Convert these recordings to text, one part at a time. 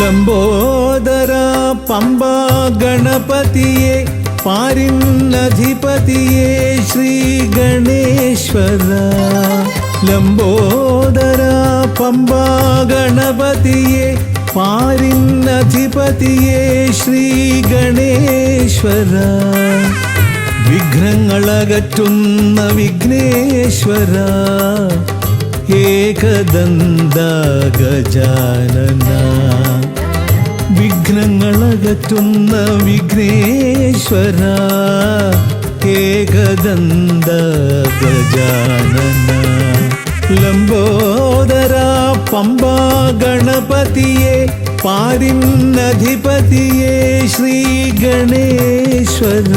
ലംബോദര പമ്പാ ഗണപതിയെ പാരിന്നധിപതിയെ ശ്രീ ഗണേശ്വര. ലംബോദര പമ്പാ ഗണപതിയെ പാരിന്നധിപതിയെ ശ്രീ ഗണേശ്വര. വിഘ്നങ്ങളകറ്റുന്ന വിഘ്നേശ്വര ഏകദന്ത ഗജാനന. വിഘ്നങ്ങളകറ്റുന്ന വിഘ്നേശ്വര ഏകദന്ത ഗജാനന. ലംബോദര പമ്പാ ഗണപതിയെ പാരിന്നധിപതിയെ ശ്രീ ഗണേശ്വര.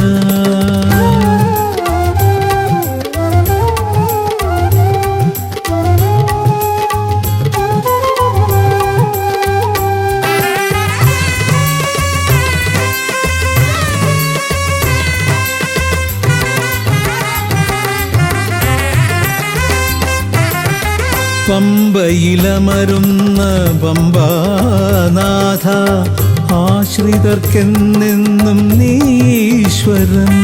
പമ്പയിലമരുന്ന പമ്പാനാഥ ആശ്രിതർക്കെന്നെന്നും നീശ്വരൻ.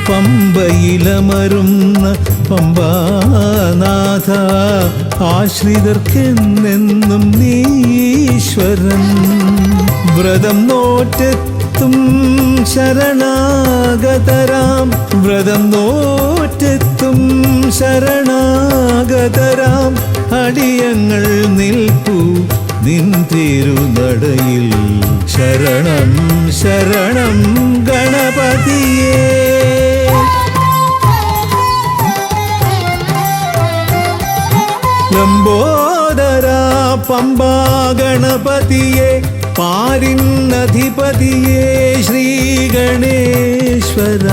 പമ്പയിലമരുന്ന പമ്പാനാഥ ആശ്രിതർക്കെന്നെന്നും നീശ്വരൻ. വ്രതം നോറ്റെത്തും ശരണാഗതരാം വ്രതം നോറ്റെത്തും ശരണാഗതരാം അടിയങ്ങൾ നിൽപ്പു നിൻ തിരുനടയിൽ. ശരണം ശരണം ഗണപതിയേ. ലംബോദര പമ്പാ ഗണപതിയെ പാരിന്നധിപതിയെ ശ്രീ ഗണേശ്വര.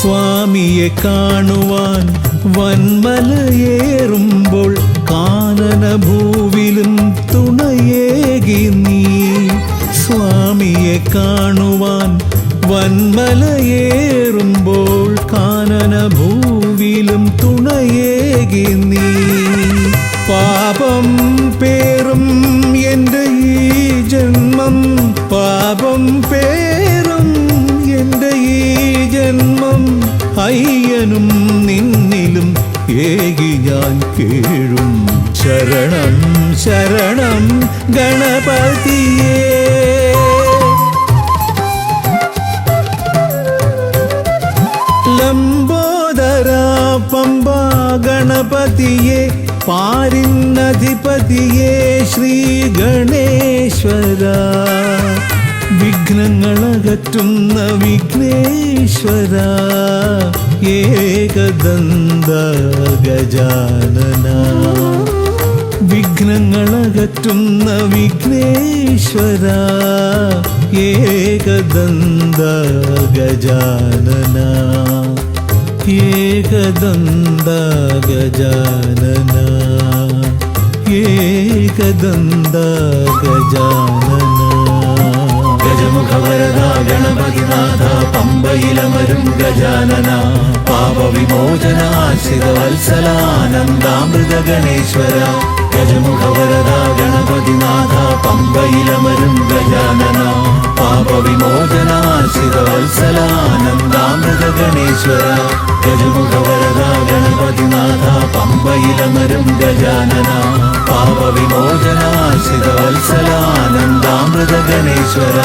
സ്വാമിയെ കാണുവാൻ വന്മലയേറുമ്പോൾ കാനനഭൂവിലും തുണയേകി നീ. സ്വാമിയെ കാണുവാൻ വന്മലയേറുമ്പോൾ കാനനഭൂവിലും തുണയേകി നീ. പാപം പേറും എൻ്റെ ഈ ജന്മം പാപം പേറും എൻ്റെ ഈ ജന്മം അയ്യനും നിന്നിലും ഏകി ഞാൻ കേഴും. ശരണം ശരണം ഗണപതിയേ. ലംബോദര പമ്പാ ഗണപതിയെ പാരിന്നധിപതിയെ ശ്രീ ഗണേശ്വര. വിഘ്നങ്ങളകറ്റുന്ന വിഘ്നേശ്വര ഏകദന്ത ഗജാനന. വിഘ്നങ്ങളകറ്റുന്ന വിഘ്നേശ്വര ഏകദന്ത ഗജാനന. ഏകദന്ത ഗജാനന ഏകദന്ത ഗജാനന. ഗജമുഖവരദ ഗണപതിനാഥ പമ്പയിലമരും ഗജാനന. പാപവിമോചന ആശ്രിതവത്സലാനന്ദാമൃത ഗണേശ്വര. ഗജമുഖവരദ ഗണപതിനാഥ പമ്പയിലമരും ഗജാനന. പാപവിമോചന ആശ്രിതവത്സലാനന്ദാമൃത ഗണേശ്വര. ഗജമുഖവരദ ഗണപതിനാഥ പമ്പയിലമരും ഗജാനന. പാപവിമോചന ആശ്രിതവത്സലാനന്ദാമൃത ഗണേശ്വര.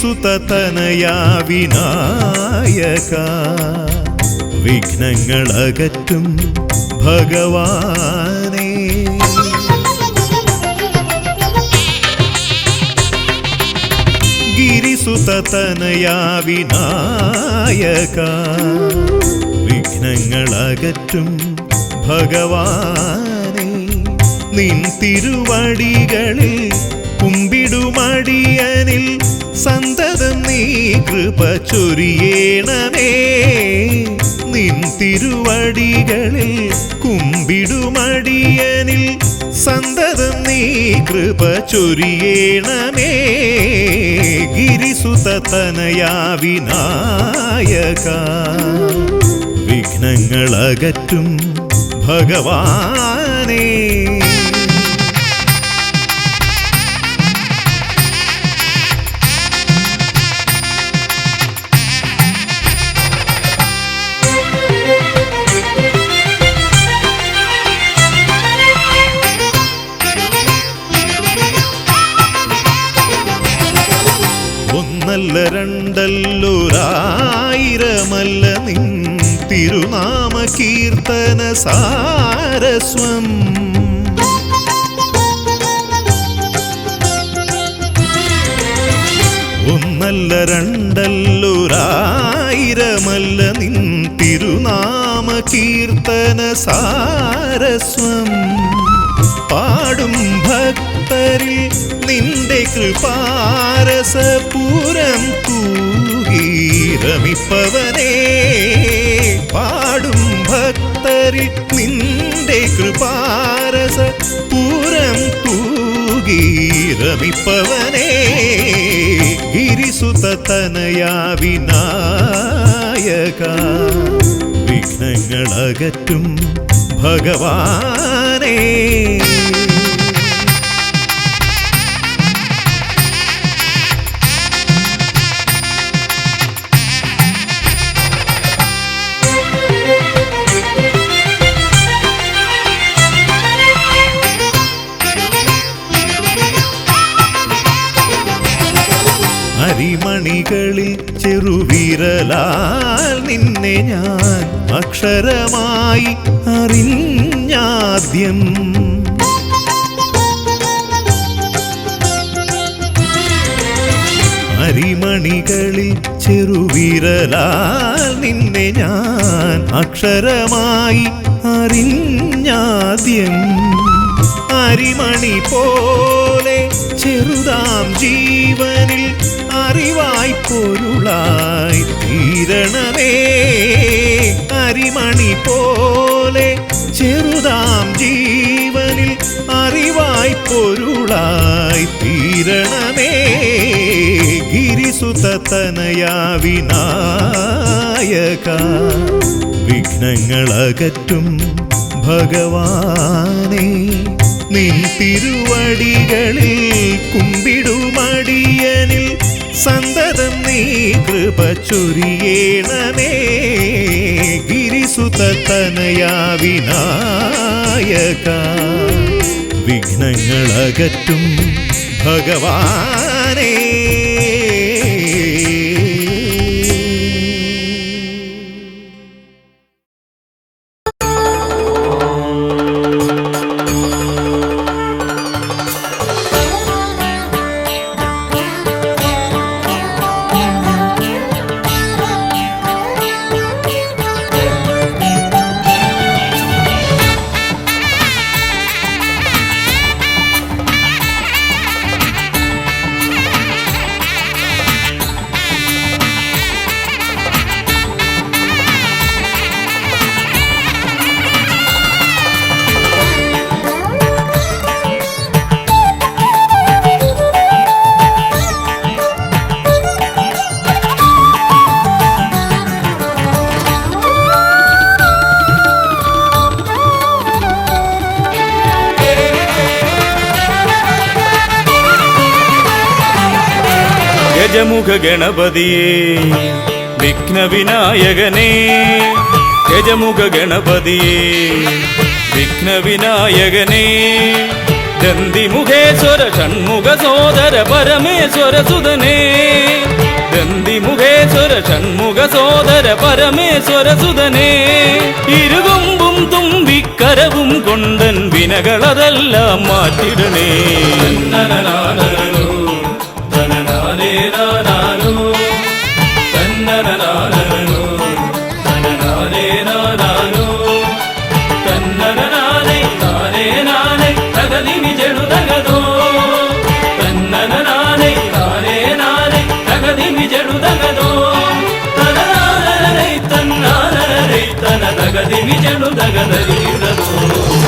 ഗിരിസുതനയാ വിനായക വിഘ്നങ്ങളകറ്റും ഭഗവാനേ. ഗിരിസുതനയാ വിനായക വിഘ്നങ്ങളകറ്റും ഭഗവാനേ. നിൻ തിരുവടികളിൽ കുമ്പിടുമടിയനിൽ സന്തതം നീ കൃപ ചൊരിയേണമേ. നിൻ തിരുവടികളിൽ കുമ്പിടുമടിയനിൽ സന്തതം നീ കൃപ ചൊരിയേണമേ. ഗിരിസുതനയാ വിനായക വിഘ്നങ്ങളകറ്റും ഭഗവാനേ. ഒന്നല്ല രണ്ടല്ലൊരായിരമല്ല നിൻ തിരുനാമ കീർത്തന സാരസ്വം. ഒന്നല്ല രണ്ടല്ലൊരായിരമല്ല നിൻ തിരുനാമ കീർത്തന സാരസ്വം. പാടും ഭക്തരിൽ നിന്റെ കൃപാരസപൂരം തൂകീരമിപ്പവനേ. പാടും ഭക്തരിൽ നിന്റെ കൃപാരസപൂരം തൂകീരമിപ്പവനേ. ഗിരിസുതനയാ വിനായക വിഘ്നങ്ങളകറ്റും ഭഗവാനേ. അരിമണികളിൽ ചെറുവിരലാൽ നിന്നെ ഞാൻ അക്ഷരമായി അറിഞ്ഞാദ്യം. അരിമണികളിൽ ചെറുവിരലാൽ നിന്നെ ഞാൻ അക്ഷരമായി അറിഞ്ഞാദ്യം. അരിമണി പോലെ ചെറുതാം ജീവനിൽ അറിവായി പൊരുളായി തീരണമേ. അരിമണി പോലെ ചെറുതാം ജീവനിൽ അറിവായി പൊരുളായി തീരണമേ. ഗിരിസുതനയാ വിനായക വിഘ്നങ്ങളകറ്റും ഭഗവാനേ. നിൻ തിരുവടികളിൽ കുമ്പിടുമടിയനിൽ സന്തതം നീ കൃപ ചൊരിയേണമേ. ഗിരിസുതനയാ വിനായക വിഘ്നങ്ങളകറ്റും ഭഗവാനേ. ഗജമുഖ ഗണപതിയേ വിഘ്നവിനായകനേ. ഗജമുഖ ഗണപതിയേ വിഘ്നവിനായകനേ. ദന്തിമുഖേശ്വര ഷൺമുഖ സോദര പരമേശ്വര സുതനേ. ദന്തി മുഖേശ്വര ഷൺമുഖ സോദര പരമേശ്വര സുതനേ ഇരുകൊമ്പും തുമ്പിക്കരവും കൊണ്ടൻ വിനകളതെല്ലാം മാറ്റിടണേ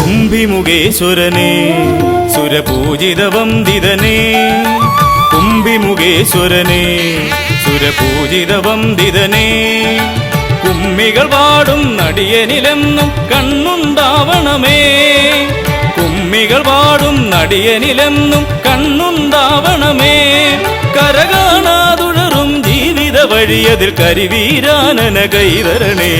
കുംഭിമുഖേശ്വരനേ സുരപൂജിത വന്ദിതനേ കുംഭിമുഖേശ്വരനേ സുരപൂജിത വന്ദിതനേ കുമ്മികൾ പാടും നടിയനിലെന്നും കണ്ണുണ്ടാവണമേ കുമ്മികൾ പാടും നടിയനിലെന്നും കണ്ണുണ്ടാവണമേ കരകാണാതുഴറും ജീവിത വഴിയതിൽ കരിവീരാനന കൈതരണേ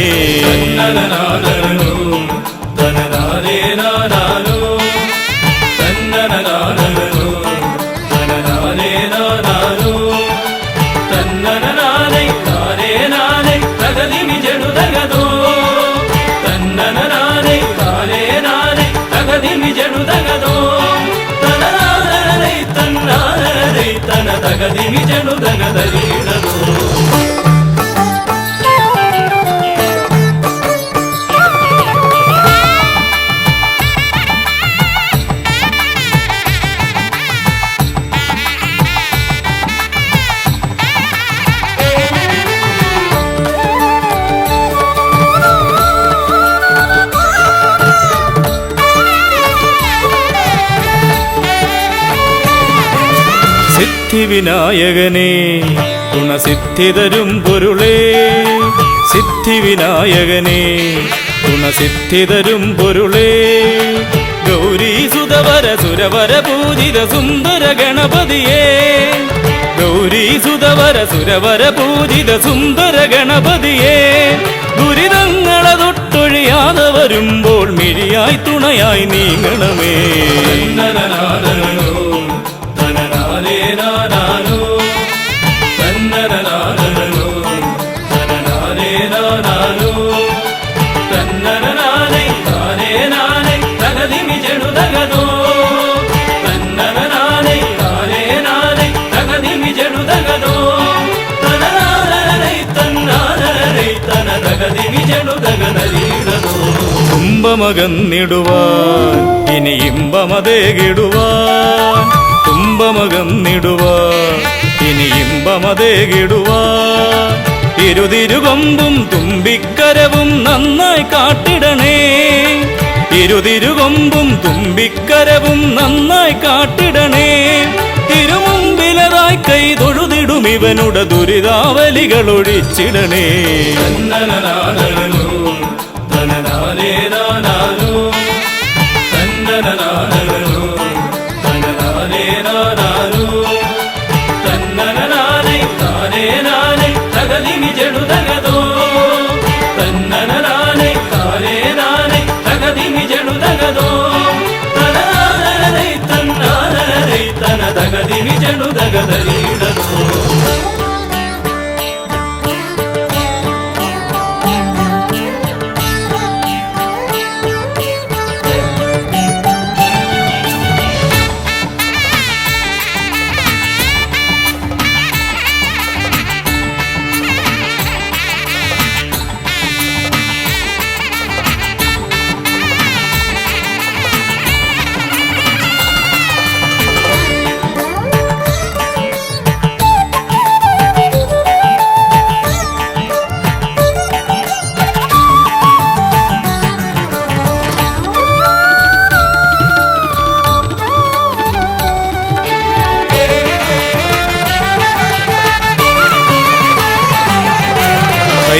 സിദ്ധിവിനായകനേ ഗുണസിദ്ധിതരും പൊരുളേ സിദ്ധിവിനായകനേ ഗുണസിദ്ധിതരും പൊരുളേ ഗൗരീസുതവര സുരവര പൂജിത സുന്ദര ഗണപതിയേ ഗൗരീസുതവര സുരവര പൂജിത സുന്ദര ഗണപതിയേ ദുരിതങ്ങളെ തൊട്ടൊഴിയാതെ വരുമ്പോൾ മിഴിയായി തുണയായി നീങ്ങണമേ തുമ്പമകന്നിടുവാൻ ഇനി ഇമ്പമതേകിടുവാൻ തുമ്പമകന്നിടുവാൻ ഇനി ഇമ്പമതേകിടുവാൻ ഇരുതിരുകൊമ്പും തുമ്പിക്കരവും നന്നായി കാട്ടിടണേ ഇരുതിരുകൊമ്പും തുമ്പിക്കരവും നന്നായി കാട്ടിടണേ തിരുമുമ്പിലതായി കൈ തൊഴുതിടും ഇവനുടെ ദുരിതാവലികൾ ഒഴിച്ചിടണേ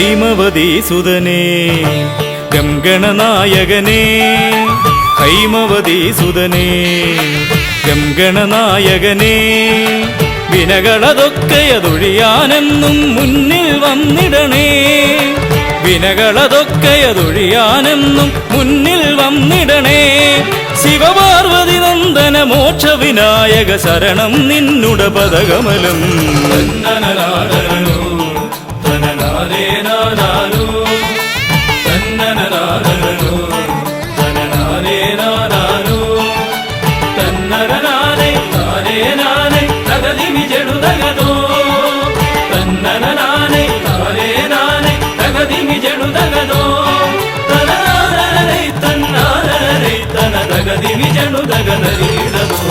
ഹൈമവതീസുതനേ ഗംഗണനായകനേ ഹൈമവതീസുതനേ ഗംഗണനായകനേ വിനകളതൊക്കെയതൊഴിയാനെന്നും മുന്നിൽ വന്നിടണേ വിനകളതൊക്കെയതൊഴിയാനെന്നും മുന്നിൽ വന്നിടണേ ശിവപാർവതി നന്ദ നന്ദന മോക്ഷ വിനായക ശരണം നിന്നുട പദകമലം തന്നനനാദനോ തനനാരേനാനാനോ തന്നനനാദനോ തനനാരേനാനാനോ തന്നനനാരേ നാരേനാനേ തകതി വിജടുതകതോ തന്നനനാനേ നാരേനാനേ തകതി വിജടുതകതോ തനനാരേ തന്നാരേ തന തകതി വിജടുതകതരീടതോ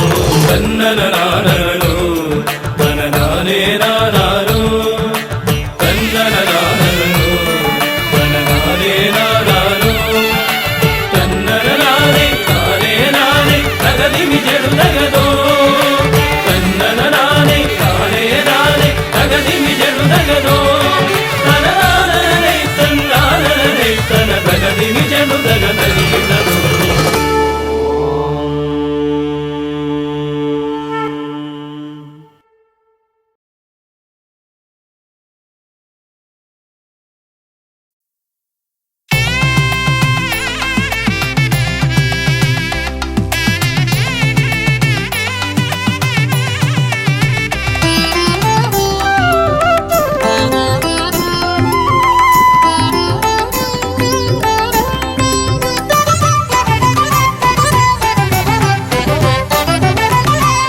തന്നനനാനോ തനനാരേനാനാനോ തന്നനനാനോ തനനാരേനാനാനോ തന്നനനാരേ നാരേനാനേ തകതി വിജടുതകതോ തന്നനനാനേ നാരേനാനേ തകതി വിജടുതകതോ തനനാരേ തന്നാരേ തന തകതി വിജടുതകതരീടതോ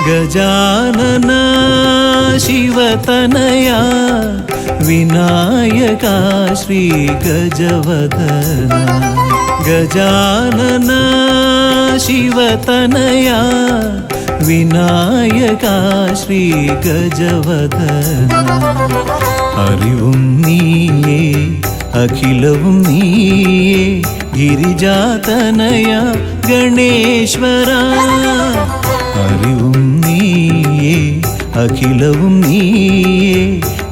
ഗജാനന ശിവതനയാ വിനായക ശ്രീ ഗജവദന ഗജാനന ശിവതനയാ വിനായക ശ്രീ ഗജവദന അറിവും നീയേ അഖിലവും നീയേ ഗിരിജാതനയ ഗണേശ്വര അറിവും നീയേ അഖിലവും നീയേ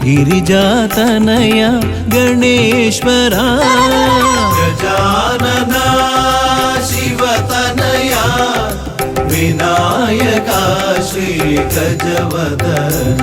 ഗിരിജാതനയ ഗണേശ്വര ഗജാനന ശിവതനയ വിനായക ശ്രീ ഗജവദന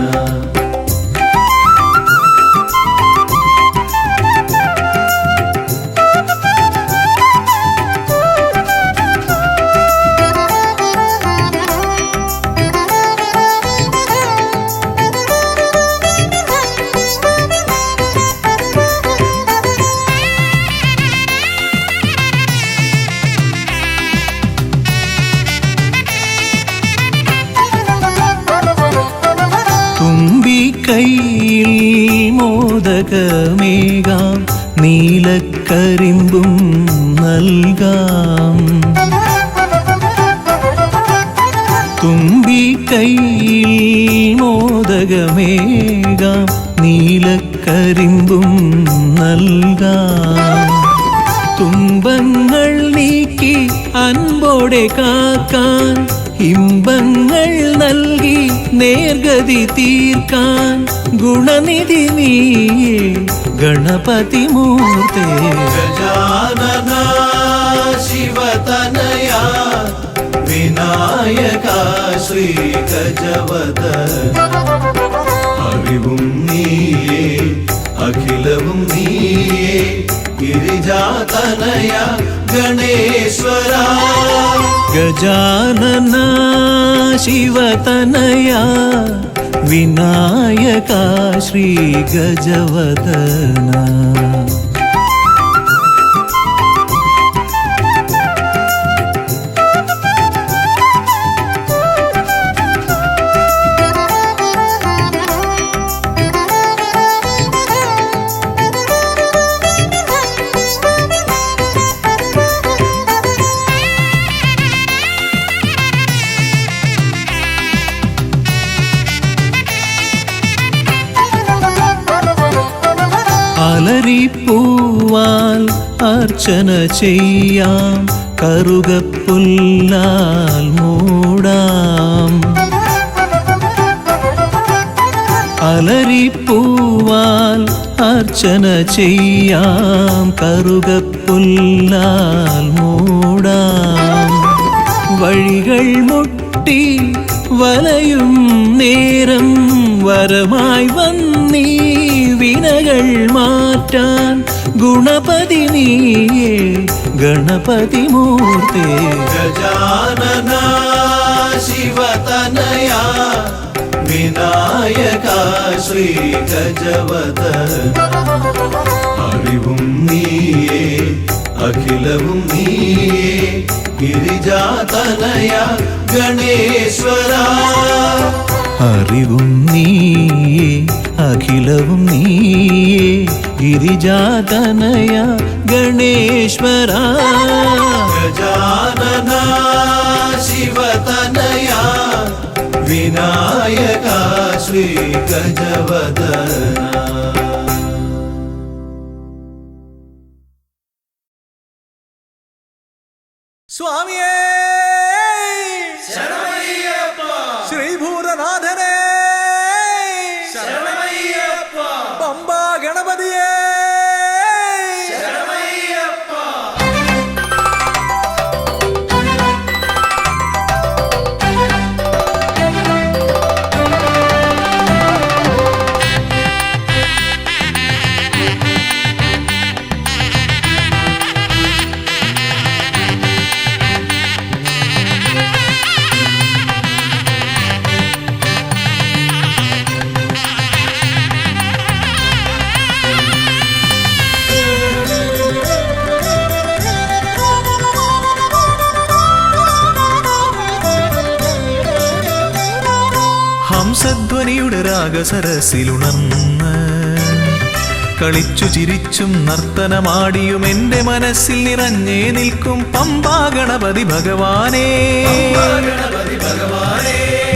കൈയിൽ മോദകമേകാം നീലക്കരിമ്പും നൽകാം തുമ്പി കൈയിൽ മോദകമേകാം നീലക്കരിമ്പും നൽകാം തുമ്പങ്ങൾ നീക്കി അൻപോടെ കാക്കാൻ ഇമ്പങ്ങൾ നൽകി നേർഗതി തീർക്കാൻ ഗുണനിധി നീയേ ഗണപതി മൂർത്തേ ഗജാനന ശിവതനയ വിനായക ശ്രീ ഗജവദന അറിവും നീയേ അഖിലവും നീയേ ഗിരിജാതനയ ഗണേശ്വര ഗജാനന ശിവതനയ വിനായക ശ്രീ ഗജവദന അലരിപ്പൂവാൽ അർച്ചന ചെയ്യാം കറുകപ്പുല്ലാൽ മൂടാം അലരിപ്പൂവാൽ അർച്ചന ചെയ്യാം കറുകപ്പുല്ലാൽ മൂടാം വഴികൾ മുട്ടി വലയും നേരം വരമായി വന്നീ വിനകൾ മാറ്റാൻ ഗുണപതി നീയേ ഗണപതി മൂർത്തേ ഗജാനന ശിവതനയാ വിനായക ശ്രീ ഗജവദന അറിവും നീയേ അഖിലവും നീയേ ഗിരിജാതനയ ഗണേശ്വര അറിവും നീയേ അഖിലവും നീയേ ഗിരിജാതനയ ഗണേശ്വര ഗജാനന ശിവതനയ വിനായക ശ്രീ ഗജവദന സ്വാമിയേ ശ്രീഭൂതനാഥനേ പമ്പാ ഗണപതിയേ ഹംസധ്വനിയുടെ രാഗസരസിലുണർന്ന് കളിച്ചു ചിരിച്ചും നർത്തനമാടിയും എൻ്റെ മനസ്സിൽ നിറഞ്ഞേ നിൽക്കും പമ്പാ ഗണപതി ഭഗവാനേ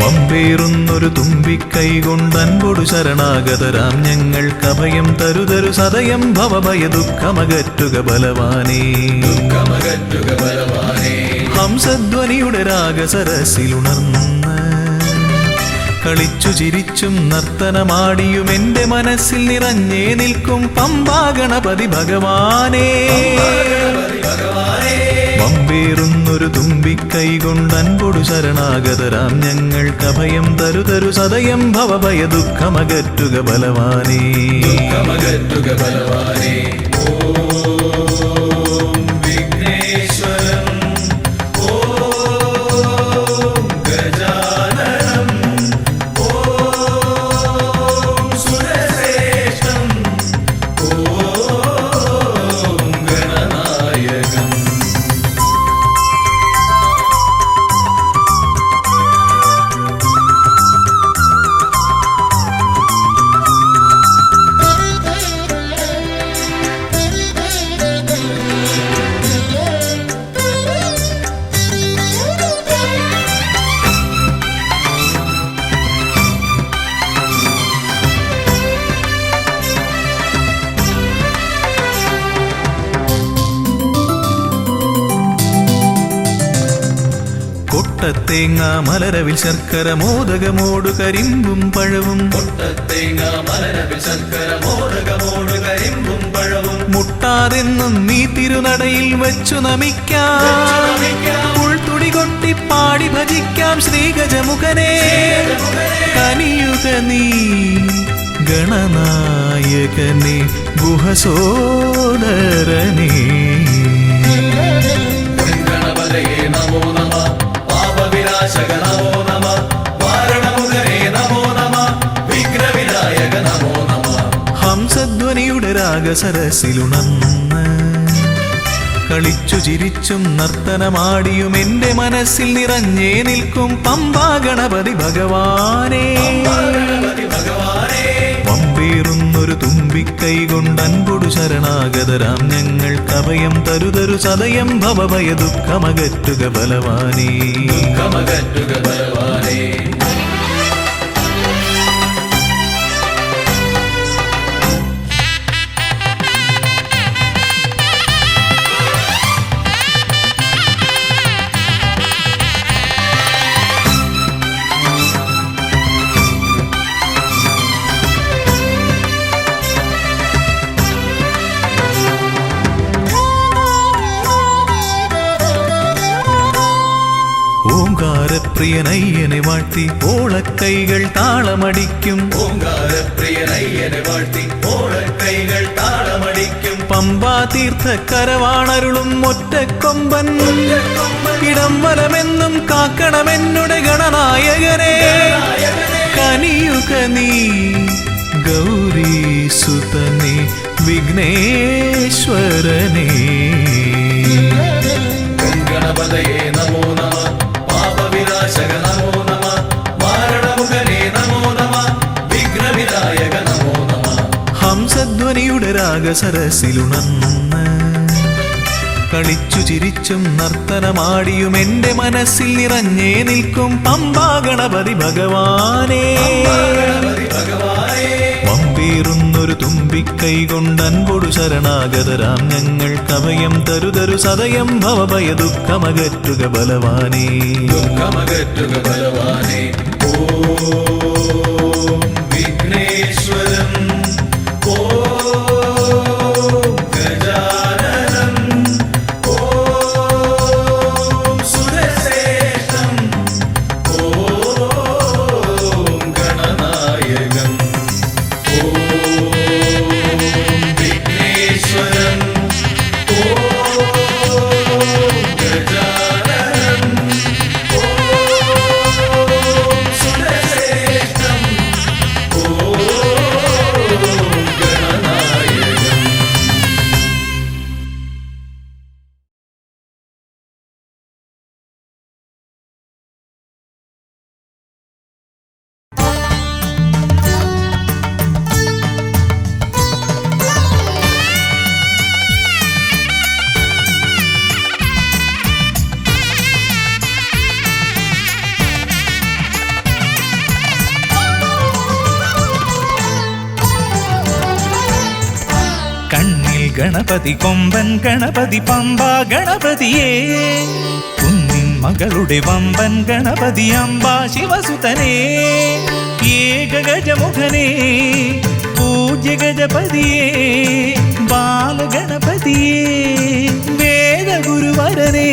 മമ്പേറുന്നൊരു തുമ്പിക്കൈ കൊണ്ടൻപൊടു ശരണാഗതരാം ഞങ്ങൾക്ക് അഭയം തരുതരു സദയം ഭവഭയ ദുഃഖമകറ്റുക ബലവാനേ ഹംസധ്വനിയുടെ രാഗസരസിലുണർന്ന് കളിച്ചു ചിരിച്ചും നർത്തനമാടിയും എൻ്റെ മനസ്സിൽ നിറഞ്ഞേ നിൽക്കും പമ്പാ ഗണപതി ഭഗവാനേ മമ്പേറുന്നൊരു തുമ്പിക്കൈ കൊണ്ടൻപൊടു ശരണാഗതരാം ഞങ്ങൾക്ക് അഭയം തരുതരു സദയം ഭവഭയ ദുഃഖമകറ്റുക ബലവാനേ ഓം വിഘ്നേശ്വരം ഓം ഗജാനനം ഓം സുരശ്രേഷ്ഠം ഓം ഗണനായകം കൊട്ടത്തേങ്ങ മലരവിൽ ശർക്കര മോദകമോടു കരിമ്പും പഴവും മുട്ടാതെന്നും നീ തിരുനടയിൽ വെച്ചു നമിക്കാം ഉൾത്തുടി കൊട്ടി പാടി ഭജിക്കാം ശ്രീഗജമുഖനെ കനിയുക നീ ഗണനായകനെ ഗുഹസോദരനേ നമോ നമ പാപവിനാശക നമോ നമ വാരണമുഖരേ നമോ നമ വിഘ്നവിനായക നമോ നമ ഹംസധ്വനിയുടെ രാഗസരസിലുണർന്ന് കളിച്ചു ചിരിച്ചും നർത്തനമാടിയും എൻ്റെ മനസ്സിൽ നിറഞ്ഞേ നിൽക്കും പമ്പാ ഗണപതി ഭഗവാനേ പമ്പേറുന്നൊരു തുമ്പിക്കൈ കൊണ്ടൻപൊടു ശരണാഗതരാം ഞങ്ങൾക്ക് അഭയം തരുതരു സദയം ഭവഭയ ദുഃഖമകറ്റുക ബലവാനേ ഓംകാരപ്രിയനയ്യനെ വാഴ്ത്തി ഓളക്കൈകൾ താളമടിക്കും ഓംകാരപ്രിയനയ്യനെ വാഴ്ത്തി ഓളക്കൈകൾ താളമടിക്കും പമ്പാ തീർത്ഥക്കരവാണരുളും ഒറ്റക്കൊമ്പൻ ഇടം വലമെന്നും കാക്കണമെന്നുടെ ഗണനായകനെ കനിയുക നീ ഗൗരീസുതനെ വിഘ്നേശ്വരനെ ഗണപതയേ നമോ നമ പാപവിനാശക നമോ നമ വാരണമുഖനേ നമോ നമ വിഘ്നവിനായക നമോ നമ ഹംസധ്വനിയുടെ രാഗസരസിലുണർന്ന് കളിച്ചു ചിരിച്ചും നർത്തനമാടിയും എന്റെ മനസ്സിൽ നിറഞ്ഞേ നിൽക്കും പമ്പാ ഗണപതി ഭഗവാനേ പമ്പേറുന്നൊരു തുമ്പിക്കൈ കൊണ്ടൻപൊടു ശരണാഗതരാം ഞങ്ങൾ കവയം തരുതരു സദയം ഭവഭയ ദുഃഖമകറ്റുക ബലവാനേ ദുഃഖമകറ്റുക ബലവാനേ ഓം വിഘ്നേശ്വരം ഓം ഗജാനനം ഓം സുരശ്രേഷ്ഠം ഓം ഗണനായകം ഓം വിഘ്നേശ്വരം ഓം ഗജാനനം ഓം സുരശ്രേഷ്ഠം ഓം ഗണനായകം കണ്ണിൽ ഗണപതി കൊമ്പൻ ഗണപതി പമ്പാ ഗണപതിയേ കുന്നിൻ മകളുടെ വമ്പൻ ഗണപതി അംബാ ശിവസുതനേ ഏകഗജമുഖനേ പൂജ്യ ഗജപതിയേ ബാലഗണപതിയേ വേദഗുരുവരനേ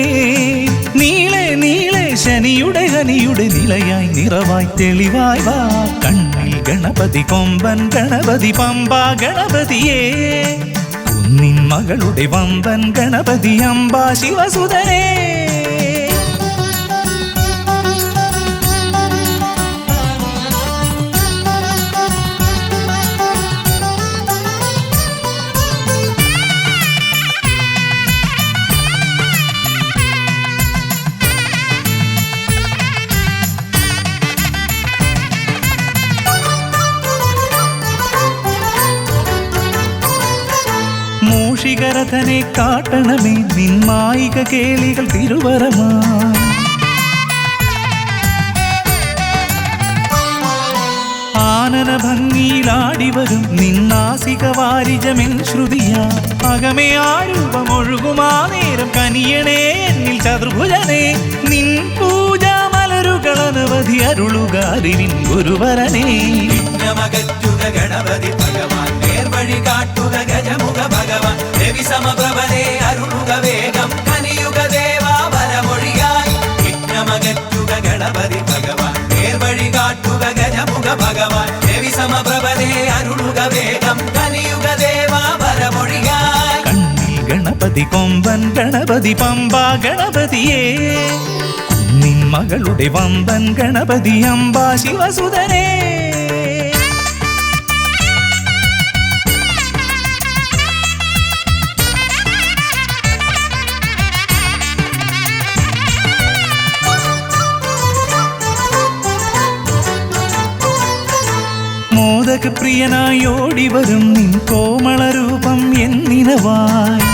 നീളെ നീളെ ശനിയുടെ ഹനിയുടെ നിലയായി നിറവായി തെളിവായി വാ കണ്ണിൽ ഗണപതി കൊമ്പൻ ഗണപതി പമ്പാ ഗണപതിയേ കുന്നിൻ മകളുടെ വമ്പൻ ഗണപതി അംബാ ശിവസുതനേ മൂഷികരഥനെ കാട്ടണമേ നിന്മായിക കേളികൾ തിരുവരമാ ആനന ഭംഗിയിലാടിവരും നിന്നാസിക വാരിജമെൻ ശ്രുതിയാ അകമേ ആരൂപമൊഴുകുമാ നേരം കനിയണേ എന്നിൽ ചതുർഭുജനേ നിൻ പൂജ മലരുകളനവധി അരുളുകാരിൻ ഗുരുവരനേ വിഘ്നമകറ്റുക ഗണപതി ഭഗവാൻ നേർവഴി കാട്ടുക ഗജമുഖ ഭഗവാൻ രവി സമപ്രഭനെ അരുളുക വേഗം കനിയുക ദേവാ വരമൊഴിയായി വിഘ്നമകറ്റുക ഗണപതി ഭഗവാൻ നേർവഴി കാട്ടുക ഗജമുഖ ഭഗവാൻ രവി സമപ്രഭനെ അരുളുക വേഗം കനിയുക ദേവാ വരമൊഴിയായി കണ്ണിൽ ഗണപതി കൊമ്പൻ ഗണപതി പമ്പാ ഗണപതിയേ കുന്നിൻ മകളുടെ വമ്പൻ ഗണപതി അംബാ ശിവസുതനേ മോദകപ്രിയനായി ഓടിവരും നിൻ കോമളരൂപം എന്നിനവായി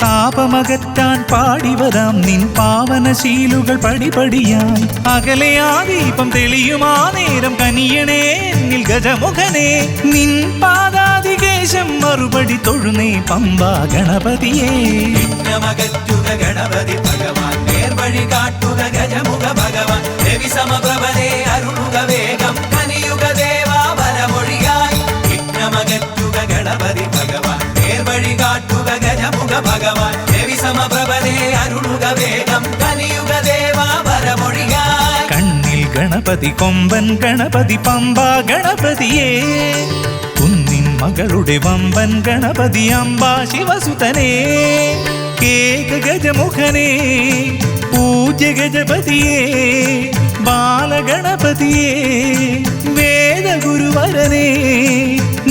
താപമകറ്റാൻ പാടിവരാം നിൻ പാവനശീലുകൾ പടിപടിയായി അകലെ ആ ദീപം തെളിയുമാ നേരം കനിയണേ എന്നിൽ ഗജമുഖനേ നിൻ പാദാതികേശം മറുപടി തൊഴുന്നേ പമ്പാ ഗണപതിയേ വിഘ്നമകറ്റുക ഗണപതി ഭഗവാൻ നേർവഴി കാട്ടുക ഗജമുഖ ഭഗവാൻ രവി സമപ്രഭനെ അരുളുക വേഗം കനിയുക ദേവാ വരമൊഴിയായി വിഘ്നമകറ്റുക ഗണപതി ഭഗവാൻ നേർവഴി കാട്ടുക ഗജമുഖ ഭഗവാൻ രവി സമപ്രഭനെ അരുളുക വേഗം കനിയുക ദേവാ വരമൊഴിയായി കണ്ണിൽ ഗണപതി ഗണപതി കൊമ്പൻ ഗണപതി പമ്പ ഗണപതിയേ കുന്നിൻ മകളുടെ വമ്പൻ ഗണപതി അംബ ശിവസുതനേ കേക ഗജമുഖനേ പൂജ്യ ഗജപതിയേ ബാലഗണപതിയേ വേദഗുരുവരനേ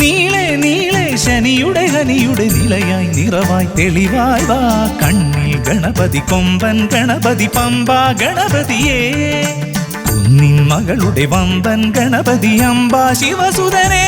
നീളെ നീളെ ശനിയുടെ ഹനിയുടെ നിലയായി നിറവായി തെളിവായി വാ കണ്ണിൽ ഗണപതി കൊമ്പൻ ഗണപതി പമ്പ ഗണപതിയേ കുന്നിൻ മകളുടെ വമ്പൻ ഗണപതി അംബ ശിവസുതനേ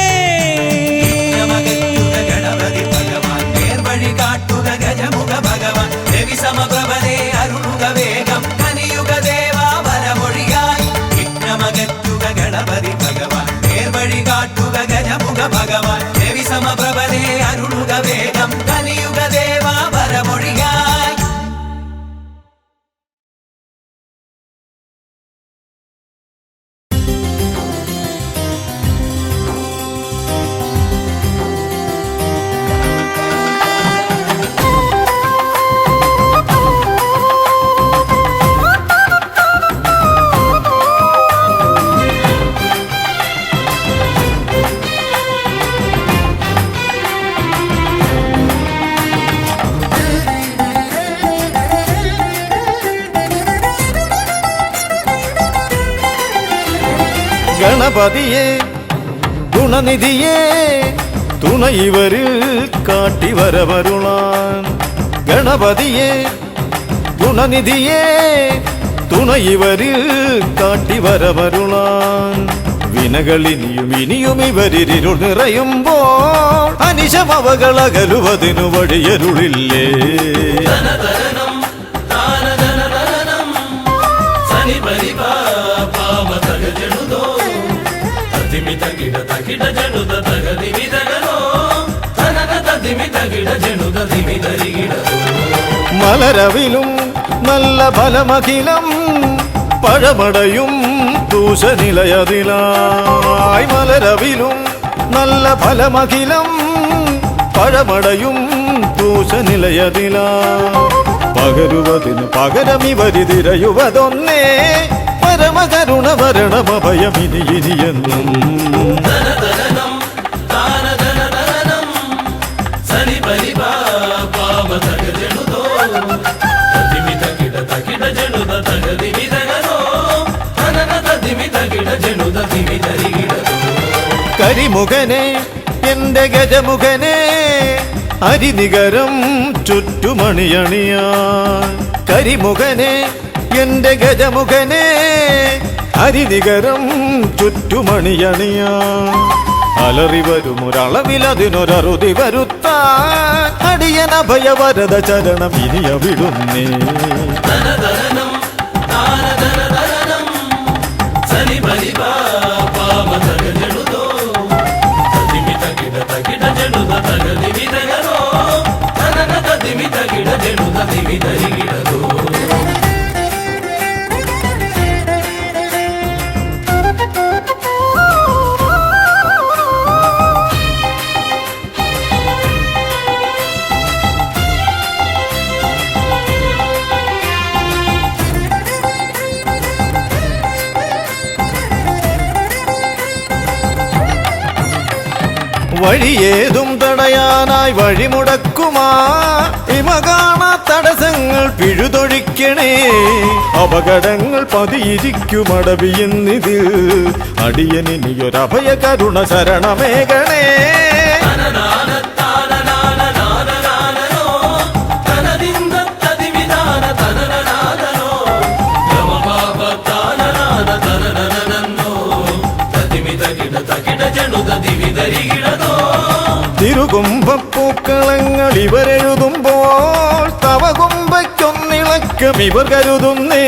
ഗണപതി ഭഗവാൻ നേർവഴി കാട്ടുക ഗജമുഖ ഭഗവാൻ രവി സമപ്രഭനെ അരുളുക വേഗം കനിയുക ദേവാ വരമൊഴിയായി വിഘ്നമകറ്റുക ഗണപതി ഭഗവാൻ നേർവഴി കാട്ടുക ഗജമുഖ ഭഗവാൻ രവി സമപ്രഭനെ അരുളുക വേഗം കനിയുക ദേവാ വരമൊഴിയായി. ഗണപതിയെ ഗുണനിധിയെ തുണയിവരിൽ കാട്ടി വരവരുളാൻ ഗണപതിയെ ഗുണനിധിയെ തുണയിവരിൽ കാട്ടി വരവരുളാൻ വിനകളിനിയും ഇനിയും ഇവരിരുൾ നിറയുമ്പോൾ അനിശമവകളകലുവതിനു വഴിയരുളില്ലേ മലരവിലും നല്ല ഫലമഖിലം പഴമടയും ദൂഷനിലയതിലായി മലരവിലും നല്ല ഫലമഖിലം പഴമടയും ദൂഷനിലയതിലാ പകരുവതിന് പകരമിവരിതിരയുവതൊന്നേ പരമകരുണ വരണമഭയമിനി ഇനിയെന്നും കരിമുഖനെ എന്റെ ഗജമുഖനെ അരിനികരം ചുറ്റുമണിയണിയാൻ കരിമുഖനെ എന്റെ ഗജമുഖനെ അരിനികരം ചുറ്റുമണിയണിയാൻ അലറി വരുമൊരളവിലതിനൊരറുതി വരുത്താൻ അടിയനഭയവരദ ചരണം ഇനിയ വിടുന്നേ വഴിയേതും തടയാനായി വഴിമുടക്കുമാ ഇമകാണാ തടസ്സങ്ങൾ പിഴുതൊഴിക്കണേ അപകടങ്ങൾ പതിയിരിക്കുമടവിയെന്നിതിൽ അടിയനിയൊരഭയ കരുണ ശരണമേകണേ തിരുകുംഭപ്പൂക്കളങ്ങൾ ഇവരെഴുതുമ്പോൾ തവകുംഭയ്ക്കൊന്നിളക്കം ഇവർ കരുതുന്നേ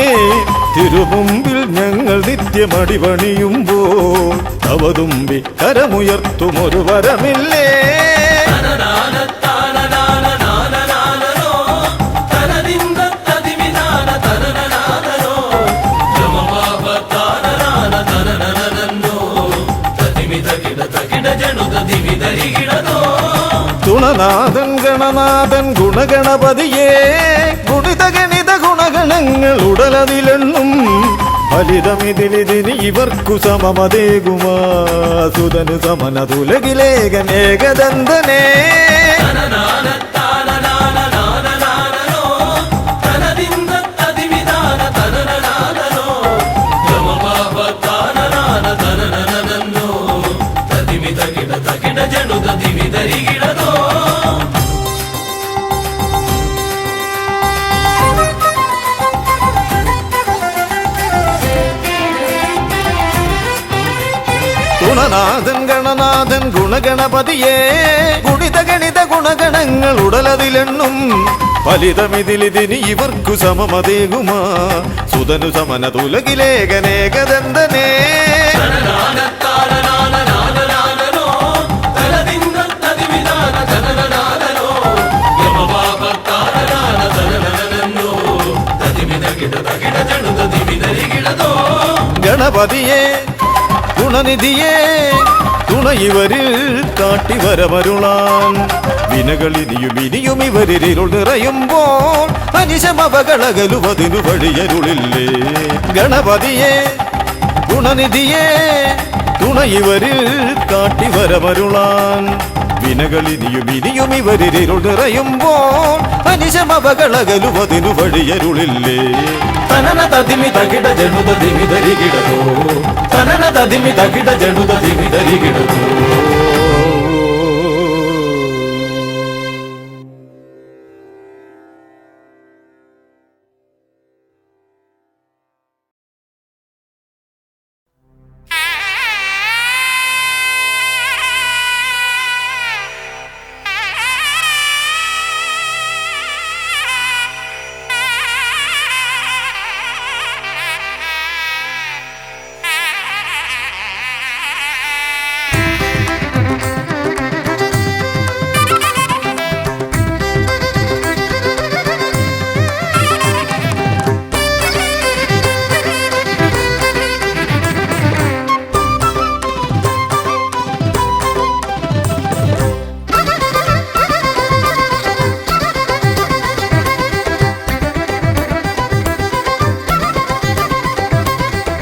തിരുമുമ്പിൽ ഞങ്ങൾ നിത്യമടിപണിയുമ്പോൾ തവതുമ്പി കരമുയർത്തുമൊരു വരമില്ലേ തുണനാഥൻ ഗണനാഥൻ ഗുണഗണപതിയേ ഗുണിത ഗണിത ഗുണഗണങ്ങൾ ഉടലതിലെണ്ണും ഫലിതമിതിലിതിന് ഇവർക്കു സമമതേകുമാ സുതനു സമനതുലകിലേകൻ ഏകദന്തനേ ഗുണനാഥൻ ഗണനാഥൻ ഗുണഗണപതിയേ ഗുണിത ഗണിത ഗുണഗണങ്ങൾ ഉടലതിലെണ്ണും ഫലിതമിതിലിതിന് ഇവർക്കു സമമതേകുമാ സുതനു സമനതുലകിലേകനേകദന്തനേ ഗണപതിയേ ഗുണനിധിയേ തുണ ഇവരിൽ കാട്ടിവരമരുളാൻ വിനകളിനിയും ഇനിയും ഇവരിരുൾ നിറയുമ്പോൾ അനിശമവകളകലുവതിനു വഴിയരുളില്ലേ ഗണപതിയേ ഗുണനിധിയേ തുണ ഇവരിൽ കാട്ടിവരമരുളാൻ വിനകളിനിയും ഇനിയും ഇവരിരുൾ നിറയുമ്പോൾ അനിശമവകളകലുവതിനു വഴിയരുളില്ലേ തനന തതിമി തകിട ജനുത ദിമി ധരികിടതോ തനന തതിമി തകിട ജനുത ദിമി ധരികിടതോ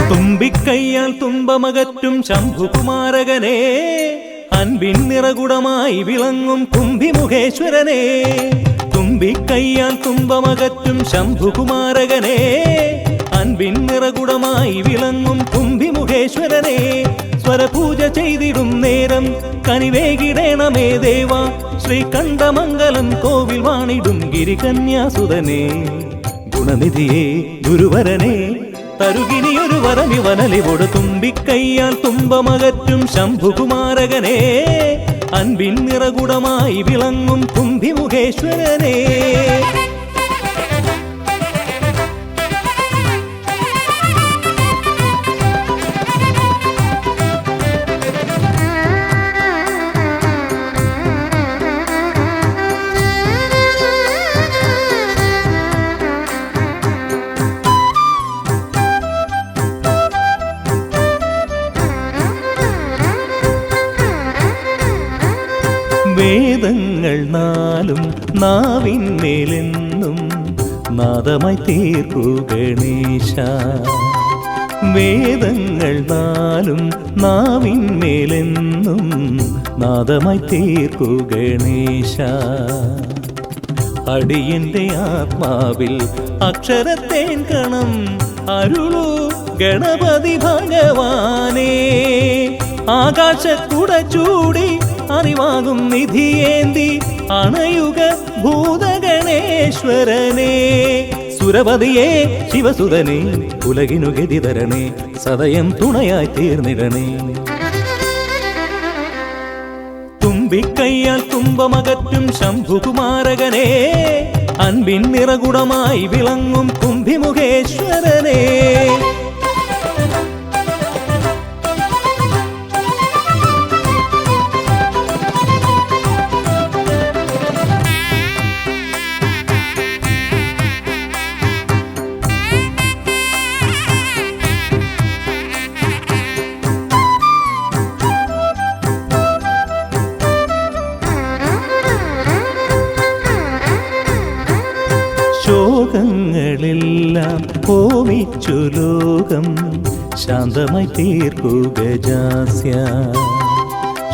തുമ്പിക്കയ്യാൽ തുമ്പമകറ്റും ശംഭുകുമാരകനെ അൻപിൻ നിറകുടമായി വിളങ്ങും കുംഭിമുഖേശ്വരനെ തുമ്പിക്കയ്യാൽ തുമ്പമകറ്റും ശംഭുകുമാരകനെ അൻപിൻ നിറകുടമായി വിളങ്ങും കുംഭിമുഖേശ്വരനെ സ്വരപൂജ ചെയ്തിടും നേരം കനിവേകിടേണമേ ദേവ ശ്രീകണ്ഠമംഗലം കോവിൽ വാണിടും ഗിരികന്യാസുതനെ ഗുണനിധിയെ ഗുരുവരനെ തരുകിനിയൊരു വരമിവനലിവോട് തുമ്പിക്കയ്യാൽ തുമ്പമകറ്റും ശംഭുകുമാരകനെ അൻപിൻ നിറകുടമായി വിളങ്ങും കുംഭിമുഖേശ്വരനെ വേദങ്ങൾ നാലും നാവിന്മേലെന്നും നാദമായി തീർക്കൂ ഗണേശ വേദങ്ങൾ നാലും നാവിന്മേലെന്നും നാദമായി തീർക്കൂ ഗണേശ അടിയന്റെ ആത്മാവിൽ അക്ഷരത്തേൻ കണം അരുളൂ ഗണപതി ഭഗവാനേ ആകാശക്കുട ചൂടി അറിവാകും നിധിയേന്തി അണയുക ഭൂതഗണേശ്വരനെ സുരപതിയെ ശിവസുതനെ ഉലകിനു ഗതി തരണേ സദയം തുണയായി തീർന്നിടണേ തുമ്പിക്കയ്യാൽ തുമ്പമകറ്റും ശംഭുകുമാരകനെ അൻപിൻ നിറകുടമായി വിളങ്ങും കുംഭിമുഖേശ്വരനെ ശോകങ്ങളെല്ലാം പോവി ഹോമിച്ചു ലോകം ശാന്തമായി തീർക്കുക ജാസ്യ